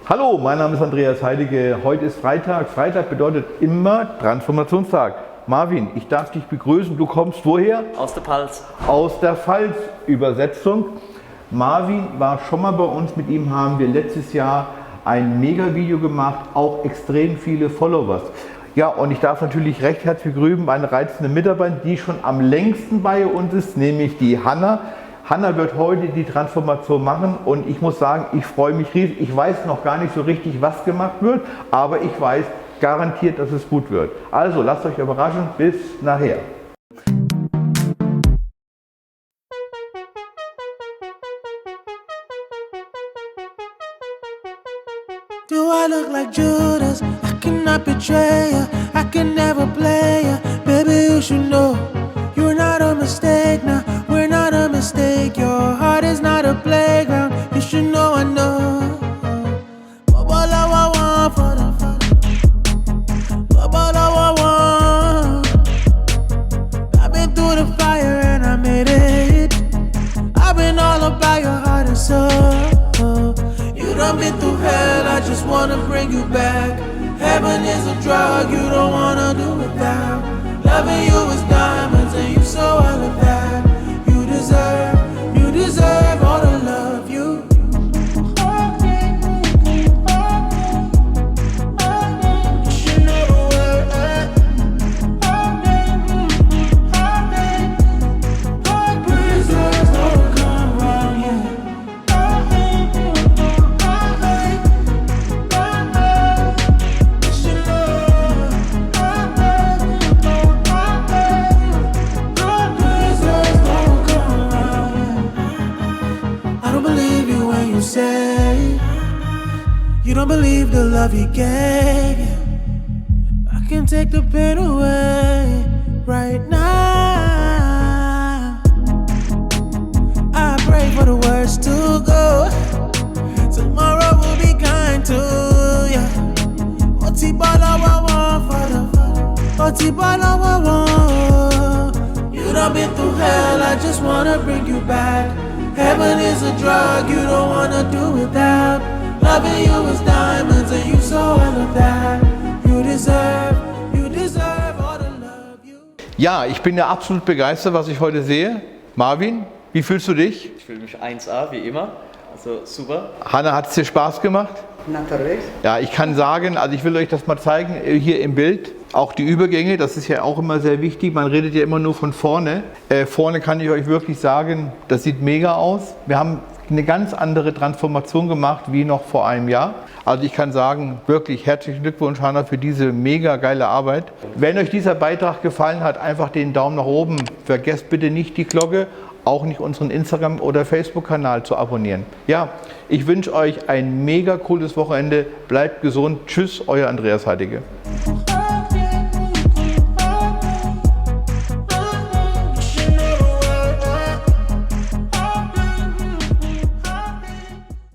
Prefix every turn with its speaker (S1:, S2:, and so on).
S1: Hallo, mein Name ist Andreas Heidige. Heute ist Freitag. Freitag bedeutet immer Transformationstag. Marvin, ich darf dich begrüßen. Du kommst woher?
S2: Aus der Pfalz.
S1: Aus der Pfalz. Übersetzung. Marvin war schon mal bei uns. Mit ihm haben wir letztes Jahr ein Mega-Video gemacht. Auch extrem viele Followers. Ja, und ich darf natürlich recht herzlich begrüßen eine reizende Mitarbeiterin, die schon am längsten bei uns ist, nämlich die Hanna. Hanna wird heute die Transformation machen und ich muss sagen, ich freue mich riesig. Ich weiß noch gar nicht so richtig, was gemacht wird, aber ich weiß garantiert, dass es gut wird. Also lasst euch überraschen, bis nachher.
S3: Do I look like Judas? I cannot betray you. I can never play you. Baby, you should know you're not a mistake now. We're not a mistake. Your heart is not a playground. You should know I know. I've been through the fire and I made it. I've been all about your heart and soul. You done been through hell, I just wanna bring you back. Heaven is a drug you don't wanna do without. Loving you is diamonds and you so all of that. You deserve all the love you. You should know the word. Heartbreakers don't come around here. Say you don't believe the love he gave you. I can take the pain away right now. I pray for the worst to go. Tomorrow will be kind to you. You done been through hell, I just wanna bring you back. Heaven is a drug you don't wanna do without. Loving you is diamonds and you so all of that. You deserve all the love you.
S1: Ja, ich bin ja absolut begeistert, was ich heute sehe. Marvin, wie fühlst du dich?
S2: Ich fühle mich 1A, wie immer. Also super.
S1: Hanna, hat es dir Spaß gemacht?
S2: Natürlich.
S1: Ja, ich kann sagen, also ich will euch das mal zeigen, hier im Bild, auch die Übergänge, das ist ja auch immer sehr wichtig, man redet ja immer nur von vorne. Vorne kann ich euch wirklich sagen, das sieht mega aus. Wir haben eine ganz andere Transformation gemacht wie noch vor einem Jahr. Also ich kann sagen, wirklich herzlichen Glückwunsch, Hanna, für diese mega geile Arbeit. Wenn euch dieser Beitrag gefallen hat, einfach den Daumen nach oben. Vergesst bitte nicht die Glocke, auch nicht unseren Instagram- oder Facebook-Kanal zu abonnieren. Ja, ich wünsche euch ein mega cooles Wochenende. Bleibt gesund. Tschüss, euer Andreas Heidige.